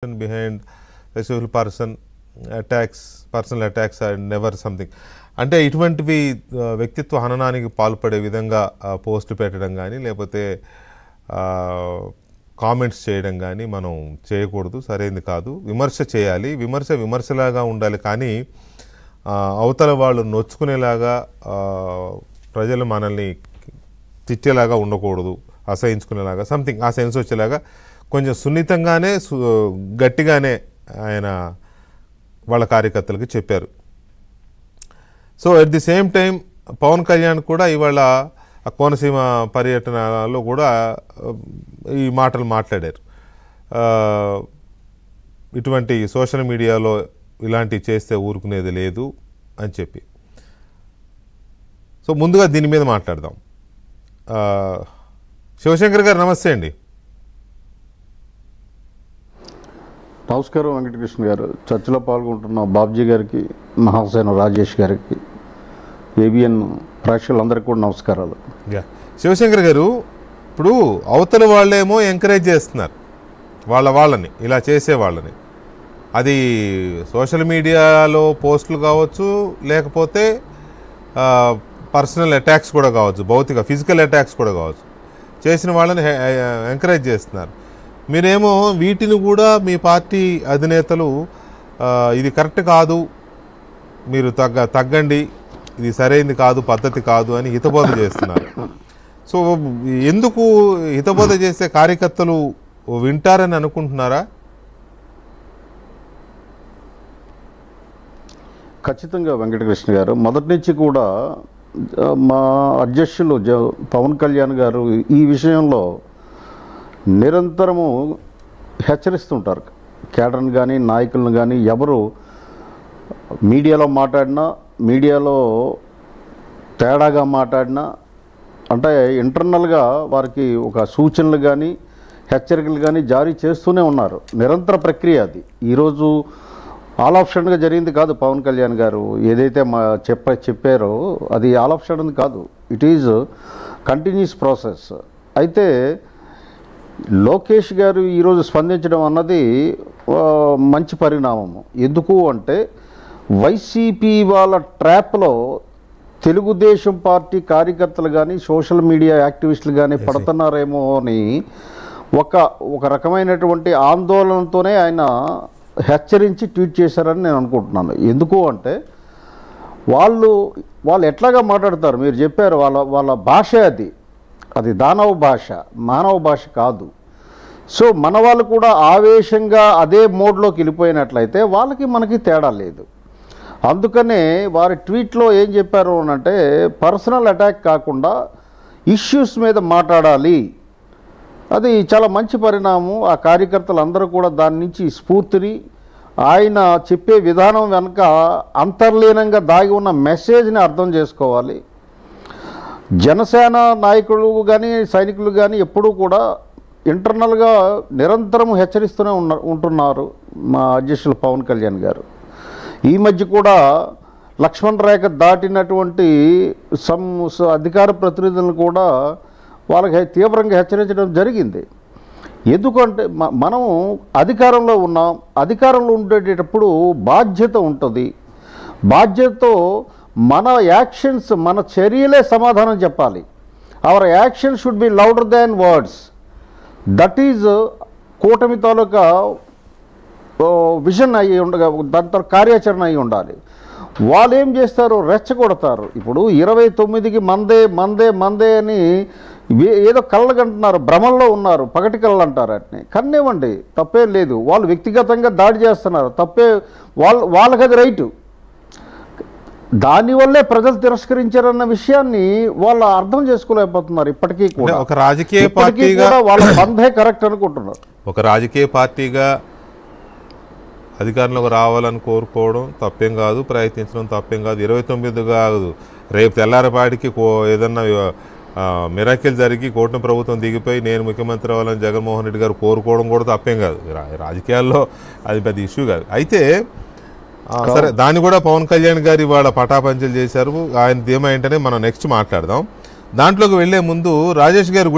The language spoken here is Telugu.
behind special person attacks, personal attacks are never something. అంటే ఇటువంటివి వ్యక్తిత్వ హననానికి పాల్పడే విధంగా పోస్ట్ పెట్టడం కానీ లేకపోతే కామెంట్స్ చేయడం కానీ మనం చేయకూడదు, సరైనది కాదు. విమర్శ చేయాలి, విమర్శలాగా ఉండాలి, కానీ అవతల వాళ్ళు నొచ్చుకునేలాగా ప్రజలు మనల్ని తిట్టేలాగా ఉండకూడదు, అసహించుకునేలాగా సంథింగ్ ఆ సెన్స్ వచ్చేలాగా కొంచెం సున్నితంగానే గట్టిగానే ఆయన వాళ్ళ కార్యకర్తలకు చెప్పారు. So at the same time Pawan Kalyan కూడా ఇవాళ కోనసీమ పర్యటనలో కూడా ఈ మాటలు మాట్లాడారు. ఇటువంటి సోషల్ మీడియాలో ఇలాంటివి చేస్తే ఊరుకునేది లేదు అని చెప్పి. సో ముందుగా దీని మీద మాట్లాడదాం. శివశంకర్ గారు నమస్తే అండి. నమస్కారం వెంకటకృష్ణ గారు. చర్చలో పాల్గొంటున్న బాబ్జీ గారికి, మహాసేన రాజేష్ గారికి, ఏబిఎన్ ప్రేక్షకులందరికీ కూడా నమస్కారాలు. శివశంకర్ గారు, ఇప్పుడు అవతల వాళ్ళేమో ఎంకరేజ్ చేస్తున్నారు వాళ్ళని ఇలా చేసే వాళ్ళని. అది సోషల్ మీడియాలో పోస్టులు కావచ్చు, లేకపోతే పర్సనల్ అటాక్స్ కూడా కావచ్చు, భౌతిక ఫిజికల్ అటాక్స్ కూడా కావచ్చు. చేసిన వాళ్ళని ఎంకరేజ్ చేస్తున్నారు. మీరేమో వీటిని కూడా మీ పార్టీ అధినేతలు ఇది కరెక్ట్ కాదు, మీరు తగ్గండి, ఇది సరైనది కాదు, పద్ధతి కాదు అని హితబోధ చేస్తున్నారు. సో ఎందుకు హితబోధ చేసే కార్యకర్తలు వింటారని అనుకుంటున్నారా? ఖచ్చితంగా వెంకటకృష్ణ గారు, మొదటి నుంచి కూడా మా అధ్యక్షులు పవన్ కళ్యాణ్ గారు ఈ విషయంలో నిరంతరము హెచ్చరిస్తుంటారు. కేడర్ని కానీ నాయకులను కానీ ఎవరు మీడియాలో మాట్లాడినా, మీడియాలో తేడాగా మాట్లాడినా, అంటే ఇంటర్నల్గా వారికి ఒక సూచనలు కానీ హెచ్చరికలు కానీ జారీ చేస్తూనే ఉన్నారు. నిరంతర ప్రక్రియ అది. ఈరోజు ఆల్ ఆఫ్ సడన్గా జరిగింది కాదు. పవన్ కళ్యాణ్ గారు ఏదైతే చెప్పారో అది ఆల్ ఆఫ్ సడన్ కాదు, ఇట్ ఈజ్ కంటిన్యూస్ ప్రాసెస్. అయితే లోకేష్ గారు ఈరోజు స్పందించడం అన్నది మంచి పరిణామము. ఎందుకు అంటే వైసీపీ వాళ్ళ ట్రాప్లో తెలుగుదేశం పార్టీ కార్యకర్తలు కానీ సోషల్ మీడియా యాక్టివిస్టులు కానీ పడుతున్నారేమో అని ఒక రకమైనటువంటి ఆందోళనతోనే ఆయన హెచ్చరించి ట్వీట్ చేశారని నేను అనుకుంటున్నాను. ఎందుకు అంటే వాళ్ళు ఎట్లాగా మాట్లాడతారు, మీరు చెప్పారు, వాళ్ళ భాష అది దానవ భాష, మానవ భాష కాదు. సో మన వాళ్ళు కూడా ఆవేశంగా అదే మోడ్లోకి వెళ్ళిపోయినట్లయితే వాళ్ళకి మనకి తేడా లేదు. అందుకనే వారి ట్వీట్లో ఏం చెప్పారు అంటే పర్సనల్ అటాక్ కాకుండా ఇష్యూస్ మీద మాట్లాడాలి. అది చాలా మంచి పరిణామం. ఆ కార్యకర్తలు అందరూ కూడా దాని నుంచి స్ఫూర్తిని, ఆయన చెప్పే విధానం వెనుక అంతర్లీనంగా దాగి ఉన్న మెసేజ్ని అర్థం చేసుకోవాలి. జనసేన నాయకులు కానీ సైనికులు కానీ ఎప్పుడూ కూడా ఇంటర్నల్గా నిరంతరం హెచ్చరిస్తూనే ఉంటున్నారు మా అధ్యక్షులు పవన్ కళ్యాణ్ గారు. ఈ మధ్య కూడా లక్ష్మణ్ రేఖ దాటినటువంటి అధికార ప్రతినిధులను కూడా వాళ్ళకి తీవ్రంగా హెచ్చరించడం జరిగింది. ఎందుకంటే మనం అధికారంలో ఉన్నాం, అధికారంలో ఉండేటప్పుడు బాధ్యత ఉంటుంది. బాధ్యతతో మన యాక్షన్స్, మన చర్యలే సమాధానం చెప్పాలి. Hour action should be louder than words. That is కూటమి తాలూకా విజన్ అయ్యి ఉండగా దాని తర్వాత కార్యాచరణ అయి ఉండాలి. వాళ్ళు ఏం చేస్తారు, రెచ్చగొడతారు. ఇప్పుడు 29కి మందే అని ఏదో కళ్ళకంటున్నారు, భ్రమంలో ఉన్నారు, పగటి కళ్ళు అంటారు. వాటిని కన్నివ్వండి, తప్పేం లేదు. వాళ్ళు వ్యక్తిగతంగా దాడి చేస్తున్నారు, తప్పే, వాళ్ళకి అది రైటు. దానివల్లే ప్రజలు తిరస్కరించారన్న విషయాన్ని వాళ్ళు అర్థం చేసుకోలేకపోతున్నారు. ఇప్పటికీ కూడా ఒక రాజకీయ పార్టీగా వాళ్ళ బంధే కరెక్ట్ అనుకుంటున్నారు. ఒక రాజకీయ పార్టీగా అధికారంలోకి రావాలని కోరుకోవడం తప్పేం కాదు, ప్రయత్నించడం తప్పేం కాదు. 29 కాదు, రేపు తెల్లారపాటికి ఏదన్నా మిరాకిల్ జరిగి కూటమి ప్రభుత్వం దిగిపోయి నేను ముఖ్యమంత్రి అవ్వాలని జగన్మోహన్ రెడ్డి గారు కోరుకోవడం కూడా తప్పేం కాదు. రాజకీయాల్లో అది పెద్ద ఇష్యూ కాదు. అయితే సరే, దాన్ని కూడా పవన్ కళ్యాణ్ గారు ఇవాళ పటాపంచలు చేశారు. ఆయన ధీమా ఏంటనే మనం నెక్స్ట్ మాట్లాడదాం. దాంట్లోకి వెళ్లే ముందు రాజేష్ గారు